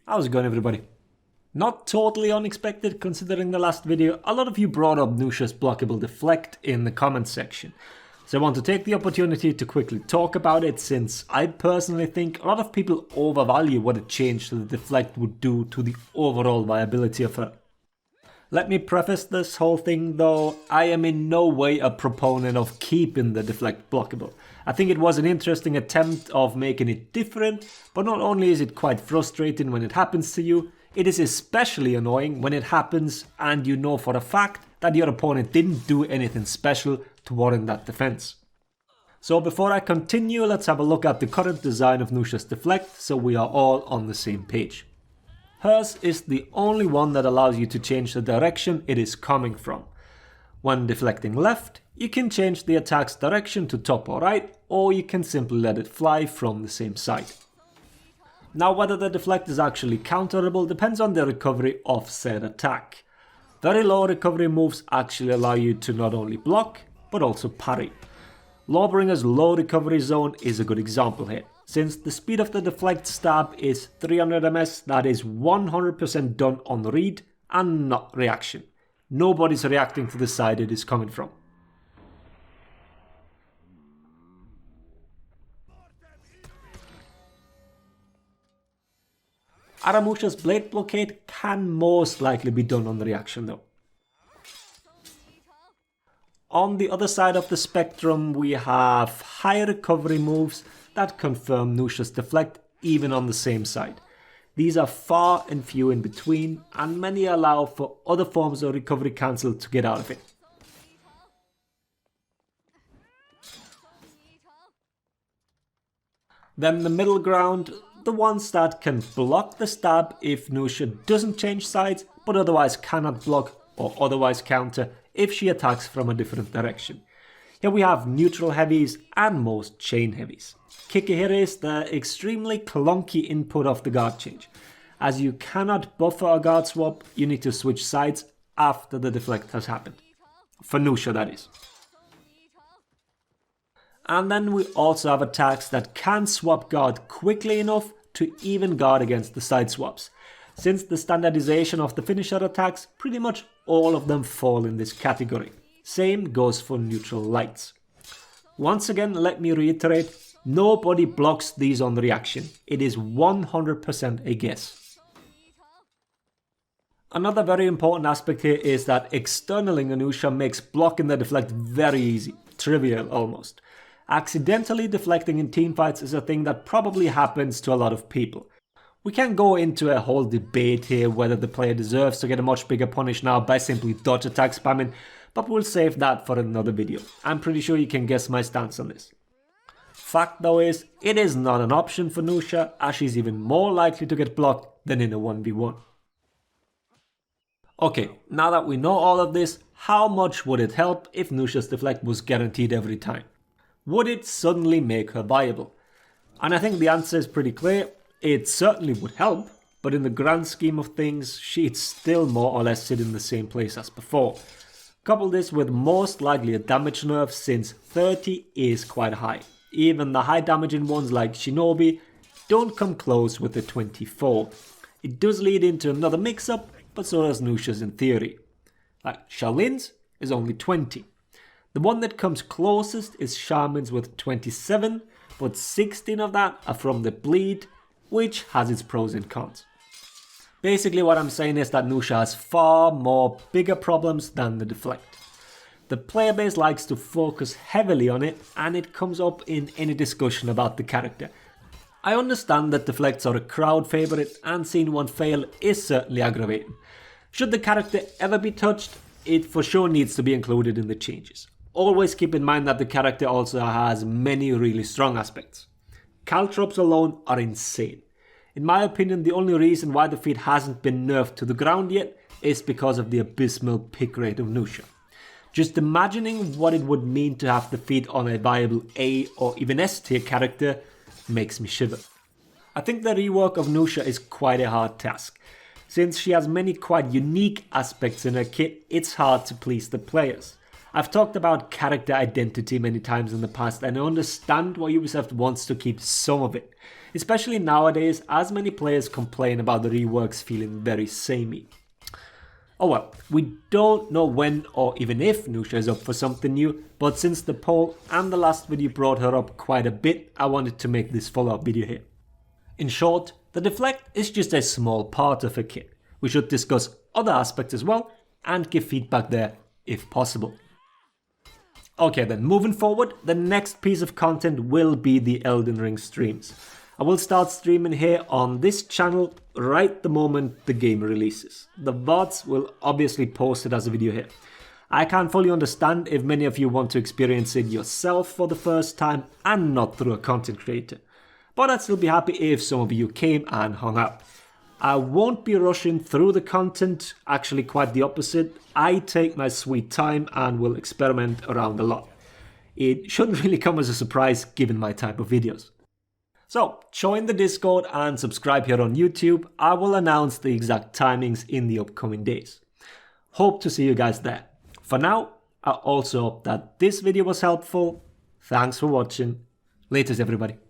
How's it going, everybody? Not totally unexpected considering the last video, a lot of you brought up Nusha's blockable deflect in the comments section. So I want to take the opportunity to quickly talk about it, since I personally think a lot of people overvalue what a change to the deflect would do to the overall viability of her. Let me preface this whole thing though, I am in no way a proponent of keeping the deflect blockable. I think it was an interesting attempt of making it different, but not only is it quite frustrating when it happens to you, it is especially annoying when it happens and you know for a fact that your opponent didn't do anything special to warrant that defense. So before I continue, let's have a look at the current design of Nusha's deflect so we are all on the same page. Hers is the only one that allows you to change the direction it is coming from. When deflecting left, you can change the attack's direction to top or right, or you can simply let it fly from the same side. Now, whether the deflect is actually counterable depends on the recovery of said attack. Very low recovery moves actually allow you to not only block, but also parry. Lawbringer's low recovery zone is a good example here. Since the speed of the deflect stab is 300 ms, that is 100% done on read and not reaction. Nobody's reacting to the side it is coming from. Aramusha's blade blockade can most likely be done on the reaction though. On the other side of the spectrum, we have high recovery moves that confirm Nusha's deflect even on the same side. These are far and few in between, and many allow for other forms of recovery cancel to get out of it. Then the middle ground, the ones that can block the stab if Nusha doesn't change sides, but otherwise cannot block or otherwise counter if she attacks from a different direction. Here we have neutral heavies and most chain heavies. Kicker here is the extremely clunky input of the guard change. As you cannot buffer a guard swap, you need to switch sides after the deflect has happened. For Nusha, that is. And then we also have attacks that can swap guard quickly enough to even guard against the side swaps. Since the standardization of the finisher attacks, pretty much all of them fall in this category. Same goes for neutral lights. Once again, let me reiterate, nobody blocks these on reaction. It is 100% a guess. Another very important aspect here is that externaling Nusha makes blocking the deflect very easy, trivial almost. Accidentally deflecting in teamfights is a thing that probably happens to a lot of people. We can go into a whole debate here whether the player deserves to get a much bigger punish now by simply dodge attack spamming, but we'll save that for another video. I'm pretty sure you can guess my stance on this. Fact though is, it is not an option for Nusha, as she's even more likely to get blocked than in a 1v1. Okay, now that we know all of this, how much would it help if Nusha's deflect was guaranteed every time? Would it suddenly make her viable? And I think the answer is pretty clear. It certainly would help, but in the grand scheme of things, she'd still more or less sit in the same place as before. Couple this with most likely a damage nerf, since 30 is quite high. Even the high damaging ones like Shinobi don't come close with the 24. It does lead into another mix-up, but so does Nusha's in theory. Like Shaolin's is only 20. The one that comes closest is Shaman's with 27, but 16 of that are from the bleed, which has its pros and cons. Basically what I'm saying is that Nusha has far more bigger problems than the deflect. The player base likes to focus heavily on it, and it comes up in any discussion about the character. I understand that deflects are a crowd favourite, and seeing one fail is certainly aggravating. Should the character ever be touched, it for sure needs to be included in the changes. Always keep in mind that the character also has many really strong aspects. Caltrops alone are insane. In my opinion, the only reason why the feat hasn't been nerfed to the ground yet is because of the abysmal pick rate of Nusha. Just imagining what it would mean to have the feat on a viable A or even S tier character makes me shiver. I think the rework of Nusha is quite a hard task. Since she has many quite unique aspects in her kit, it's hard to please the players. I've talked about character identity many times in the past, and I understand why Ubisoft wants to keep some of it. especially nowadays as many players complain about the reworks feeling very samey. Oh well, we don't know when or even if Nusha is up for something new, but since the poll and the last video brought her up quite a bit, I wanted to make this follow-up video here. In short, the Deflect is just a small part of her kit. We should discuss other aspects as well and give feedback there if possible. Okay then, moving forward, the next piece of content will be the Elden Ring streams. I will start streaming here on this channel right the moment the game releases. The VODs will obviously post it as a video here. I can't fully understand if many of you want to experience it yourself for the first time and not through a content creator. But I'd still be happy if some of you came and hung out. I won't be rushing through the content, actually quite the opposite. I take my sweet time and will experiment around a lot. It shouldn't really come as a surprise given my type of videos. So, join the Discord and subscribe here on YouTube. I will announce the exact timings in the upcoming days. Hope to see you guys there. For now, I also hope that this video was helpful. Thanks for watching. Laters everybody.